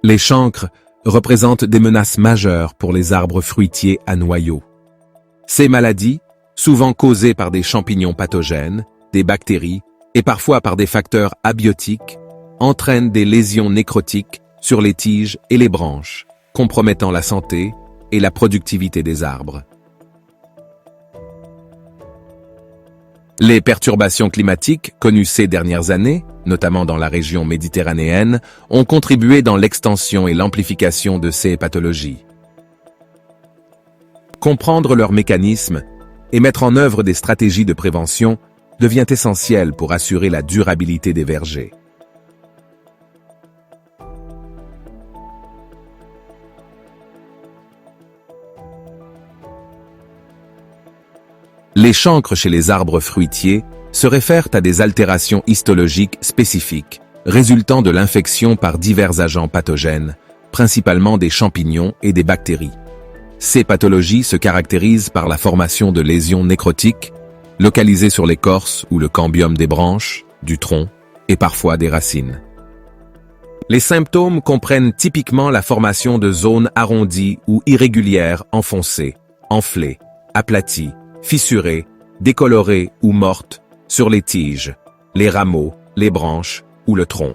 Les chancres représentent des menaces majeures pour les arbres fruitiers à noyaux. Ces maladies, souvent causées par des champignons pathogènes, des bactéries et parfois par des facteurs abiotiques, entraînent des lésions nécrotiques sur les tiges et les branches, compromettant la santé et la productivité des arbres. Les perturbations climatiques connues ces dernières années, notamment dans la région méditerranéenne, ont contribué dans l'extension et l'amplification de ces pathologies. Comprendre leurs mécanismes et mettre en œuvre des stratégies de prévention devient essentiel pour assurer la durabilité des vergers. Les chancres chez les arbres fruitiers se réfèrent à des altérations histologiques spécifiques, résultant de l'infection par divers agents pathogènes, principalement des champignons et des bactéries. Ces pathologies se caractérisent par la formation de lésions nécrotiques, localisées sur l'écorce ou le cambium des branches, du tronc et parfois des racines. Les symptômes comprennent typiquement la formation de zones arrondies ou irrégulières enfoncées, enflées, aplaties, fissurées, décolorées ou mortes sur les tiges, les rameaux, les branches ou le tronc.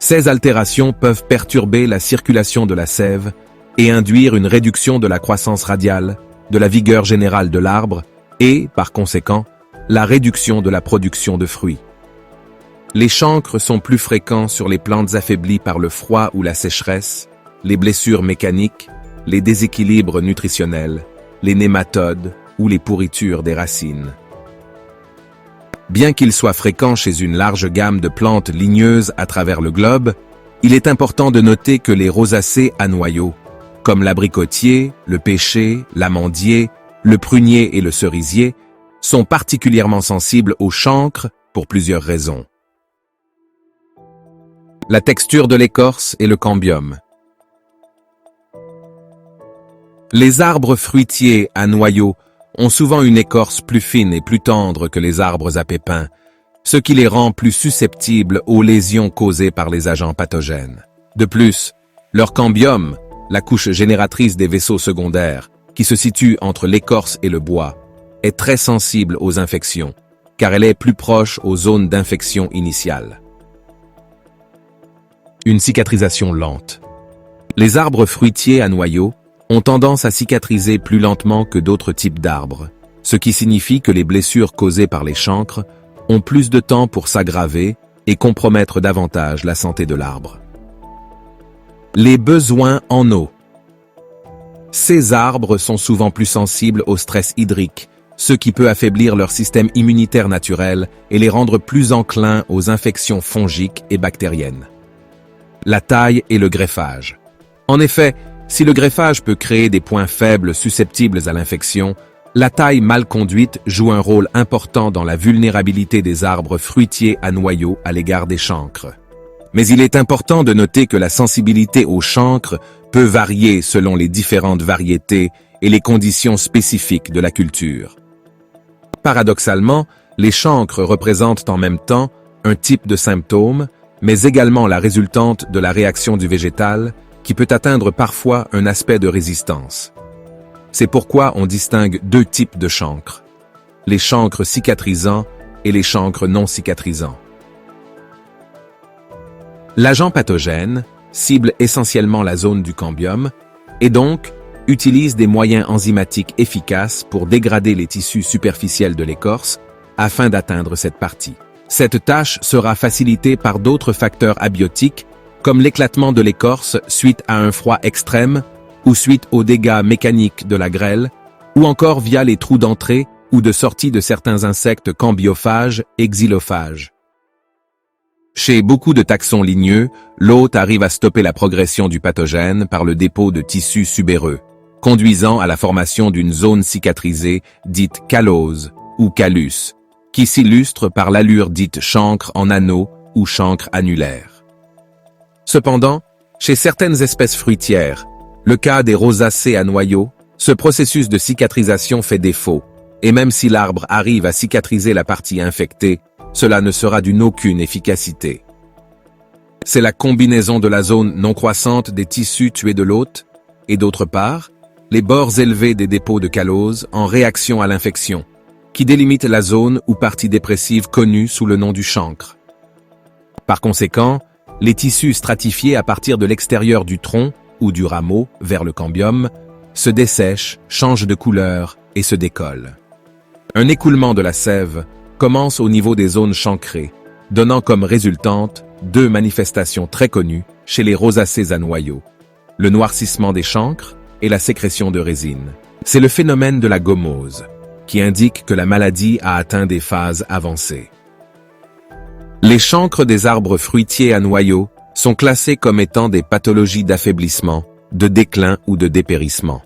Ces altérations peuvent perturber la circulation de la sève et induire une réduction de la croissance radiale, de la vigueur générale de l'arbre et, par conséquent, la réduction de la production de fruits. Les chancres sont plus fréquents sur les plantes affaiblies par le froid ou la sécheresse, les blessures mécaniques, les déséquilibres nutritionnels, les nématodes ou les pourritures des racines. Bien qu'il soit fréquent chez une large gamme de plantes ligneuses à travers le globe, il est important de noter que les rosacées à noyaux, comme l'abricotier, le pêcher, l'amandier, le prunier et le cerisier, sont particulièrement sensibles aux chancres pour plusieurs raisons. La texture de l'écorce et le cambium. Les arbres fruitiers à noyaux ont souvent une écorce plus fine et plus tendre que les arbres à pépins, ce qui les rend plus susceptibles aux lésions causées par les agents pathogènes. De plus, leur cambium, la couche génératrice des vaisseaux secondaires, qui se situe entre l'écorce et le bois, est très sensible aux infections, car elle est plus proche aux zones d'infection initiale. Une cicatrisation lente. Les arbres fruitiers à noyaux ont tendance à cicatriser plus lentement que d'autres types d'arbres, ce qui signifie que les blessures causées par les chancres ont plus de temps pour s'aggraver et compromettre davantage la santé de l'arbre. Les besoins en eau. Ces arbres sont souvent plus sensibles au stress hydrique, ce qui peut affaiblir leur système immunitaire naturel et les rendre plus enclins aux infections fongiques et bactériennes. La taille et le greffage. En effet, si le greffage peut créer des points faibles susceptibles à l'infection, la taille mal conduite joue un rôle important dans la vulnérabilité des arbres fruitiers à noyaux à l'égard des chancres. Mais il est important de noter que la sensibilité aux chancres peut varier selon les différentes variétés et les conditions spécifiques de la culture. Paradoxalement, les chancres représentent en même temps un type de symptôme, mais également la résultante de la réaction du végétal, qui peut atteindre parfois un aspect de résistance. C'est pourquoi on distingue deux types de chancres, les chancres cicatrisants et les chancres non cicatrisants. L'agent pathogène cible essentiellement la zone du cambium et donc utilise des moyens enzymatiques efficaces pour dégrader les tissus superficiels de l'écorce afin d'atteindre cette partie. Cette tâche sera facilitée par d'autres facteurs abiotiques comme l'éclatement de l'écorce suite à un froid extrême ou suite aux dégâts mécaniques de la grêle, ou encore via les trous d'entrée ou de sortie de certains insectes cambiophages et xylophages. Chez beaucoup de taxons ligneux, l'hôte arrive à stopper la progression du pathogène par le dépôt de tissus subéreux, conduisant à la formation d'une zone cicatrisée dite callose ou callus, qui s'illustre par l'allure dite chancre en anneau ou chancre annulaire. Cependant, chez certaines espèces fruitières, le cas des rosacées à noyaux, ce processus de cicatrisation fait défaut, et même si l'arbre arrive à cicatriser la partie infectée, cela ne sera d'une aucune efficacité. C'est la combinaison de la zone non croissante des tissus tués de l'hôte, et d'autre part, les bords élevés des dépôts de callose en réaction à l'infection, qui délimitent la zone ou partie dépressive connue sous le nom du chancre. Par conséquent, les tissus stratifiés à partir de l'extérieur du tronc ou du rameau vers le cambium se dessèchent, changent de couleur et se décollent. Un écoulement de la sève commence au niveau des zones chancrées, donnant comme résultante deux manifestations très connues chez les rosacées à noyaux, le noircissement des chancres et la sécrétion de résine. C'est le phénomène de la gomose, qui indique que la maladie a atteint des phases avancées. Les chancres des arbres fruitiers à noyaux sont classés comme étant des pathologies d'affaiblissement, de déclin ou de dépérissement.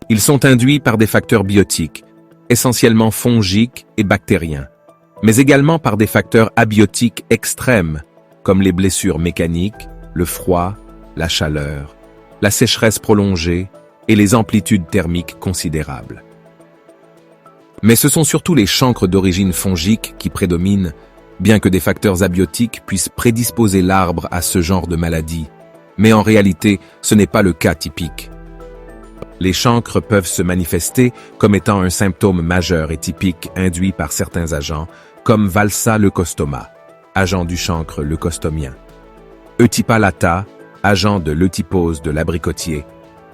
Ils sont induits par des facteurs biotiques, essentiellement fongiques et bactériens, mais également par des facteurs abiotiques extrêmes, comme les blessures mécaniques, le froid, la chaleur, la sécheresse prolongée et les amplitudes thermiques considérables. Mais ce sont surtout les chancres d'origine fongique qui prédominent, bien que des facteurs abiotiques puissent prédisposer l'arbre à ce genre de maladie, mais en réalité, ce n'est pas le cas typique. Les chancres peuvent se manifester comme étant un symptôme majeur et typique induit par certains agents, comme valsa-leucostoma, agent du chancre leucostomien, Eutypa lata, agent de l'eutypose de l'abricotier,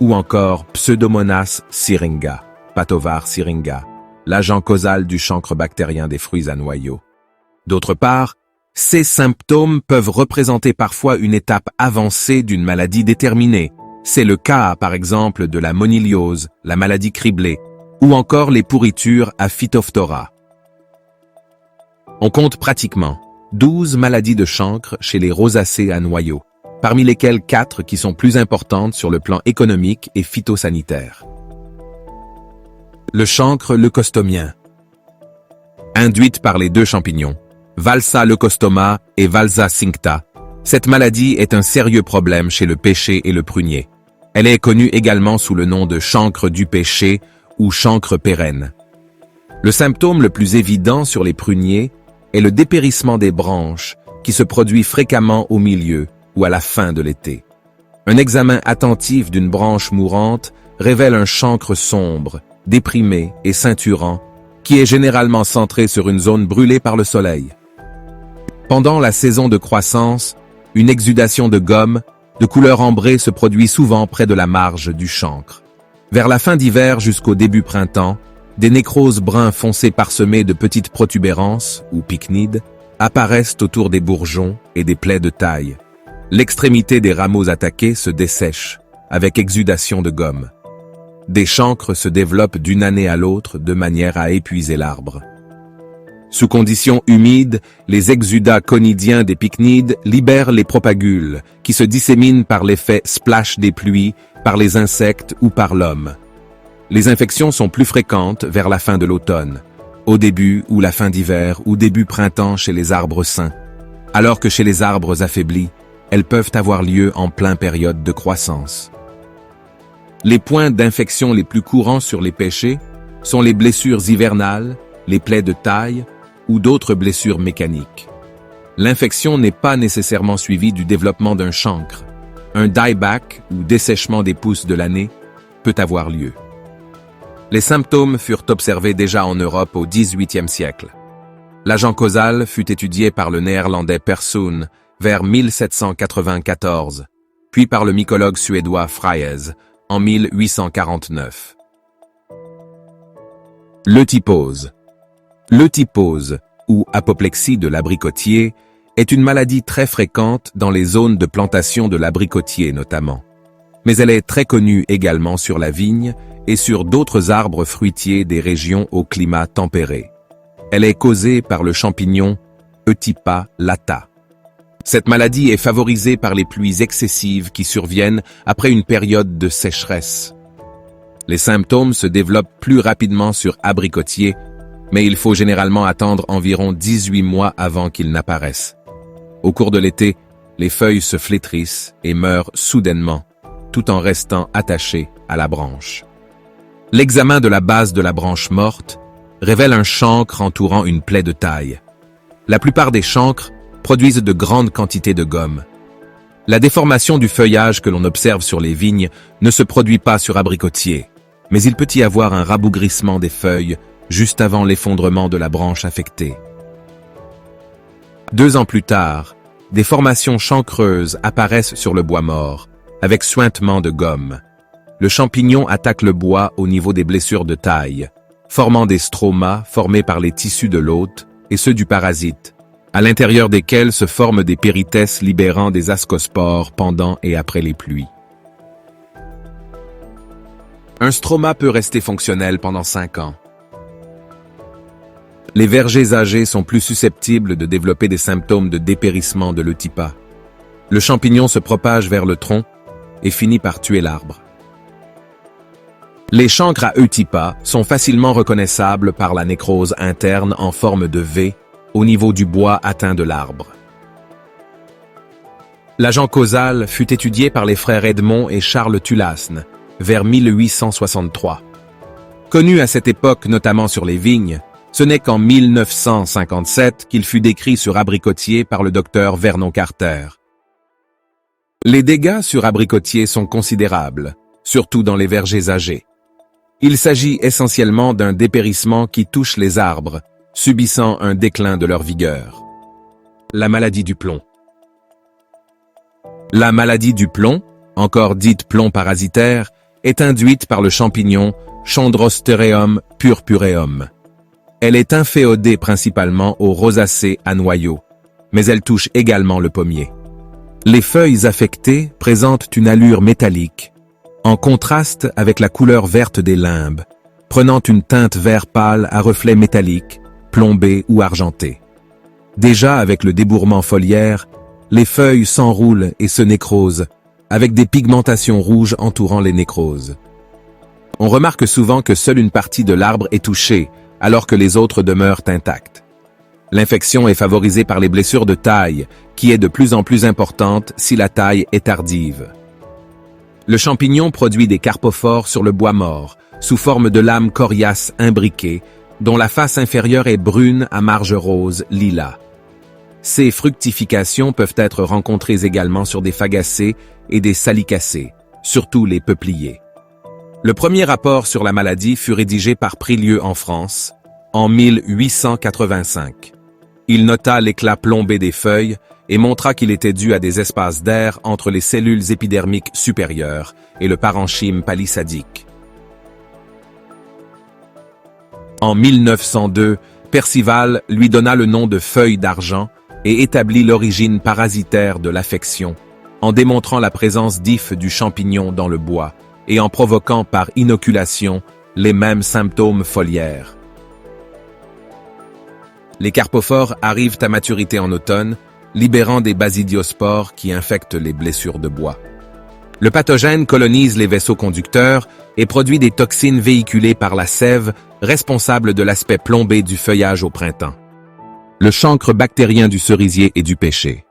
ou encore Pseudomonas syringa, Patovar syringa, l'agent causal du chancre bactérien des fruits à noyaux. D'autre part, ces symptômes peuvent représenter parfois une étape avancée d'une maladie déterminée. C'est le cas, par exemple, de la moniliose, la maladie criblée, ou encore les pourritures à Phytophthora. On compte pratiquement 12 maladies de chancre chez les rosacées à noyaux, parmi lesquelles 4 qui sont plus importantes sur le plan économique et phytosanitaire. Le chancre leucostomien. Induite par les deux champignons, Valsa-leucostoma et Valsa-cincta, cette maladie est un sérieux problème chez le pêcher et le prunier. Elle est connue également sous le nom de chancre du pêcher ou chancre pérenne. Le symptôme le plus évident sur les pruniers est le dépérissement des branches qui se produit fréquemment au milieu ou à la fin de l'été. Un examen attentif d'une branche mourante révèle un chancre sombre, déprimé et ceinturant, qui est généralement centré sur une zone brûlée par le soleil. Pendant la saison de croissance, une exsudation de gomme, de couleur ambrée se produit souvent près de la marge du chancre. Vers la fin d'hiver jusqu'au début printemps, des nécroses bruns foncés parsemés de petites protubérances, ou pycnides, apparaissent autour des bourgeons et des plaies de taille. L'extrémité des rameaux attaqués se dessèche, avec exsudation de gomme. Des chancres se développent d'une année à l'autre de manière à épuiser l'arbre. Sous conditions humides, les exudats conidiens des pycnides libèrent les propagules, qui se disséminent par l'effet splash des pluies, par les insectes ou par l'homme. Les infections sont plus fréquentes vers la fin de l'automne, au début ou la fin d'hiver ou début printemps chez les arbres sains, alors que chez les arbres affaiblis, elles peuvent avoir lieu en pleine période de croissance. Les points d'infection les plus courants sur les pêchers sont les blessures hivernales, les plaies de taille ou d'autres blessures mécaniques. L'infection n'est pas nécessairement suivie du développement d'un chancre. Un dieback ou dessèchement des pousses de l'année peut avoir lieu. Les symptômes furent observés déjà en Europe au XVIIIe siècle. L'agent causal fut étudié par le néerlandais Persson vers 1794, puis par le mycologue suédois Fries en 1849. L'eutypose. L'eutypose, ou apoplexie de l'abricotier, est une maladie très fréquente dans les zones de plantation de l'abricotier notamment. Mais elle est très connue également sur la vigne et sur d'autres arbres fruitiers des régions au climat tempéré. Elle est causée par le champignon Eutypa lata. Cette maladie est favorisée par les pluies excessives qui surviennent après une période de sécheresse. Les symptômes se développent plus rapidement sur abricotier, mais il faut généralement attendre environ 18 mois avant qu'ils n'apparaissent. Au cours de l'été, les feuilles se flétrissent et meurent soudainement, tout en restant attachées à la branche. L'examen de la base de la branche morte révèle un chancre entourant une plaie de taille. La plupart des chancres produisent de grandes quantités de gomme, La déformation du feuillage que l'on observe sur les vignes ne se produit pas sur abricotier, mais il peut y avoir un rabougrissement des feuilles juste avant l'effondrement de la branche affectée. 2 ans plus tard, des formations chancreuses apparaissent sur le bois mort, avec suintement de gomme. Le champignon attaque le bois au niveau des blessures de taille, formant des stromas formés par les tissus de l'hôte et ceux du parasite, à l'intérieur desquels se forment des péritès libérant des ascospores pendant et après les pluies. Un stroma peut rester fonctionnel pendant 5 ans. Les vergers âgés sont plus susceptibles de développer des symptômes de dépérissement de l'eutypa. Le champignon se propage vers le tronc et finit par tuer l'arbre. Les chancres à eutypa sont facilement reconnaissables par la nécrose interne en forme de V au niveau du bois atteint de l'arbre. L'agent causal fut étudié par les frères Edmond et Charles Tulasne vers 1863. Connu à cette époque notamment sur les vignes, ce n'est qu'en 1957 qu'il fut décrit sur abricotier par le docteur Vernon Carter. Les dégâts sur abricotier sont considérables, surtout dans les vergers âgés. Il s'agit essentiellement d'un dépérissement qui touche les arbres, subissant un déclin de leur vigueur. La maladie du plomb. La maladie du plomb, encore dite plomb parasitaire, est induite par le champignon Chondrostereum purpureum. Elle est inféodée principalement aux rosacées à noyaux, mais elle touche également le pommier. Les feuilles affectées présentent une allure métallique, en contraste avec la couleur verte des limbes, prenant une teinte vert pâle à reflets métalliques, plombés ou argentés. Déjà avec le débourrement foliaire, les feuilles s'enroulent et se nécrosent, avec des pigmentations rouges entourant les nécroses. On remarque souvent que seule une partie de l'arbre est touchée, alors que les autres demeurent intactes. L'infection est favorisée par les blessures de taille, qui est de plus en plus importante si la taille est tardive. Le champignon produit des carpophores sur le bois mort, sous forme de lames coriaces imbriquées, dont la face inférieure est brune à marge rose lilas. Ces fructifications peuvent être rencontrées également sur des fagacées et des salicacées, surtout les peupliers. Le premier rapport sur la maladie fut rédigé par Prilieu en France, en 1885. Il nota l'éclat plombé des feuilles et montra qu'il était dû à des espaces d'air entre les cellules épidermiques supérieures et le parenchyme palissadique. En 1902, Percival lui donna le nom de feuille d'argent et établit l'origine parasitaire de l'affection, en démontrant la présence d'if du champignon dans le bois et en provoquant par inoculation les mêmes symptômes foliaires. Les carpophores arrivent à maturité en automne, libérant des basidiospores qui infectent les blessures de bois. Le pathogène colonise les vaisseaux conducteurs et produit des toxines véhiculées par la sève, responsable de l'aspect plombé du feuillage au printemps. Le chancre bactérien du cerisier et du pêcher.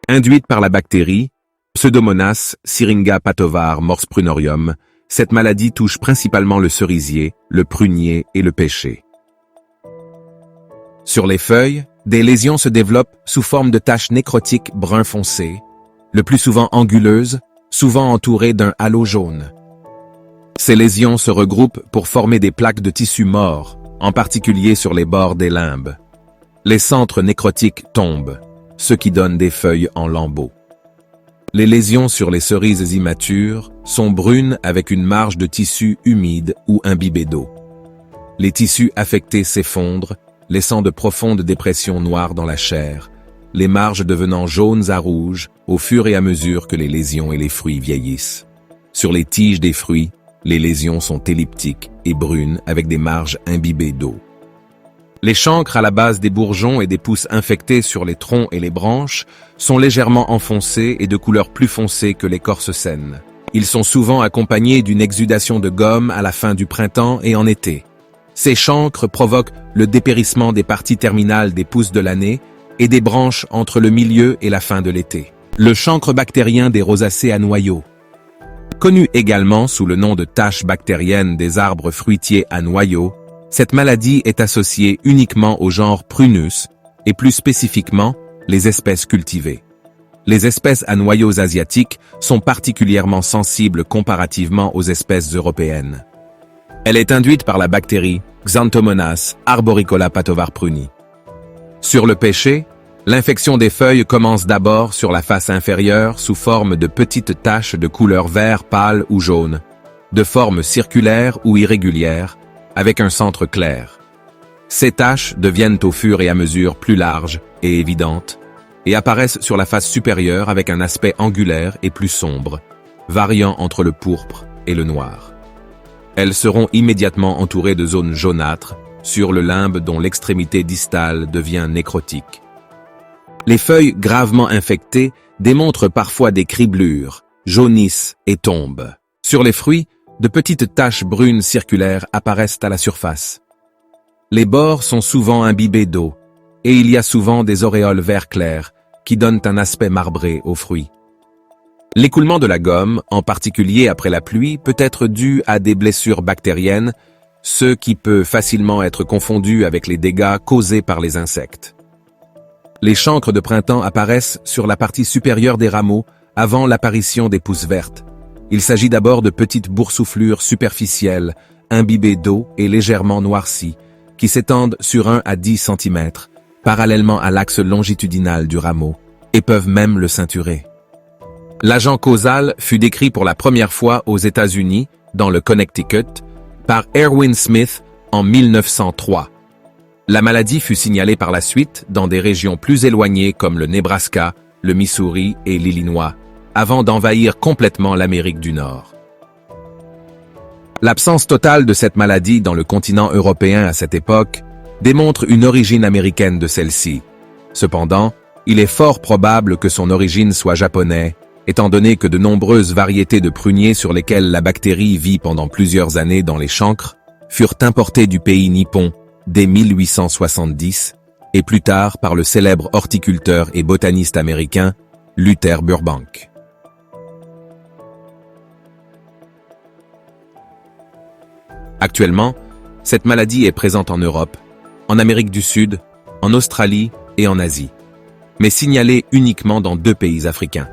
Induite par la bactérie, Pseudomonas syringa patovar mors prunorium, cette maladie touche principalement le cerisier, le prunier et le pêcher. Sur les feuilles, des lésions se développent sous forme de taches nécrotiques brun foncé, le plus souvent anguleuses, souvent entourées d'un halo jaune. Ces lésions se regroupent pour former des plaques de tissu mort, en particulier sur les bords des limbes. Les centres nécrotiques tombent, ce qui donne des feuilles en lambeaux. Les lésions sur les cerises immatures sont brunes avec une marge de tissu humide ou imbibé d'eau. Les tissus affectés s'effondrent, laissant de profondes dépressions noires dans la chair, les marges devenant jaunes à rouges au fur et à mesure que les lésions et les fruits vieillissent. Sur les tiges des fruits, les lésions sont elliptiques et brunes avec des marges imbibées d'eau. Les chancres à la base des bourgeons et des pousses infectées sur les troncs et les branches sont légèrement enfoncés et de couleur plus foncée que l'écorce saine. Ils sont souvent accompagnés d'une exudation de gomme à la fin du printemps et en été. Ces chancres provoquent le dépérissement des parties terminales des pousses de l'année et des branches entre le milieu et la fin de l'été. Le chancre bactérien des rosacées à noyaux. Connu également sous le nom de tache bactérienne des arbres fruitiers à noyaux, cette maladie est associée uniquement au genre Prunus et plus spécifiquement les espèces cultivées. Les espèces à noyaux asiatiques sont particulièrement sensibles comparativement aux espèces européennes. Elle est induite par la bactérie Xanthomonas arboricola patovar pruni. Sur le pêcher, l'infection des feuilles commence d'abord sur la face inférieure sous forme de petites taches de couleur vert pâle ou jaune, de forme circulaire ou irrégulière, avec un centre clair. Ces taches deviennent au fur et à mesure plus larges et évidentes, et apparaissent sur la face supérieure avec un aspect angulaire et plus sombre, variant entre le pourpre et le noir. Elles seront immédiatement entourées de zones jaunâtres, sur le limbe dont l'extrémité distale devient nécrotique. Les feuilles gravement infectées démontrent parfois des criblures, jaunissent et tombent. Sur les fruits, de petites taches brunes circulaires apparaissent à la surface. Les bords sont souvent imbibés d'eau, et il y a souvent des auréoles vert clair qui donnent un aspect marbré aux fruits. L'écoulement de la gomme, en particulier après la pluie, peut être dû à des blessures bactériennes, ce qui peut facilement être confondu avec les dégâts causés par les insectes. Les chancres de printemps apparaissent sur la partie supérieure des rameaux avant l'apparition des pousses vertes. Il s'agit d'abord de petites boursouflures superficielles, imbibées d'eau et légèrement noircies, qui s'étendent sur 1 à 10 cm, parallèlement à l'axe longitudinal du rameau, et peuvent même le ceinturer. L'agent causal fut décrit pour la première fois aux États-Unis, dans le Connecticut, par Erwin Smith en 1903. La maladie fut signalée par la suite dans des régions plus éloignées comme le Nebraska, le Missouri et l'Illinois, avant d'envahir complètement l'Amérique du Nord. L'absence totale de cette maladie dans le continent européen à cette époque démontre une origine américaine de celle-ci. Cependant, il est fort probable que son origine soit japonaise, étant donné que de nombreuses variétés de pruniers sur lesquelles la bactérie vit pendant plusieurs années dans les chancres furent importées du pays nippon dès 1870 et plus tard par le célèbre horticulteur et botaniste américain Luther Burbank. Actuellement, cette maladie est présente en Europe, en Amérique du Sud, en Australie et en Asie, mais signalée uniquement dans 2 pays africains,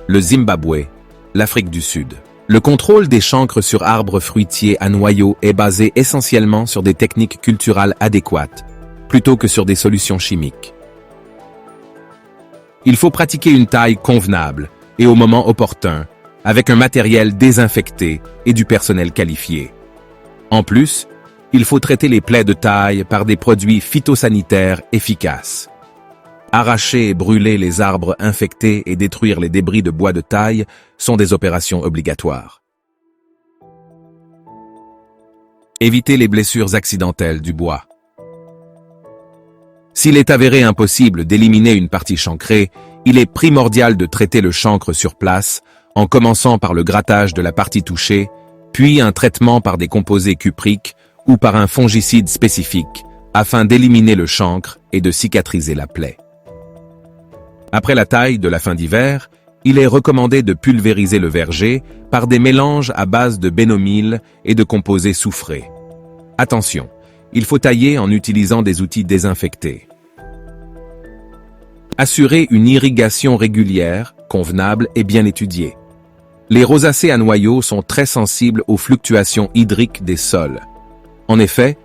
le Zimbabwe, l'Afrique du Sud. Le contrôle des chancres sur arbres fruitiers à noyaux est basé essentiellement sur des techniques culturales adéquates, plutôt que sur des solutions chimiques. Il faut pratiquer une taille convenable et au moment opportun, avec un matériel désinfecté et du personnel qualifié. En plus, il faut traiter les plaies de taille par des produits phytosanitaires efficaces. Arracher et brûler les arbres infectés et détruire les débris de bois de taille sont des opérations obligatoires. Éviter les blessures accidentelles du bois. S'il est avéré impossible d'éliminer une partie chancrée, il est primordial de traiter le chancre sur place, en commençant par le grattage de la partie touchée, puis un traitement par des composés cupriques ou par un fongicide spécifique, afin d'éliminer le chancre et de cicatriser la plaie. Après la taille de la fin d'hiver, il est recommandé de pulvériser le verger par des mélanges à base de bénomyl et de composés soufrés. Attention, il faut tailler en utilisant des outils désinfectés. Assurer une irrigation régulière, convenable et bien étudiée. Les rosacées à noyaux sont très sensibles aux fluctuations hydriques des sols. En effet,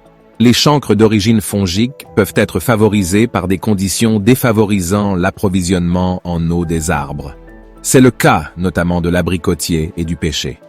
les chancres d'origine fongique peuvent être favorisés par des conditions défavorisant l'approvisionnement en eau des arbres. C'est le cas notamment de l'abricotier et du pêcher.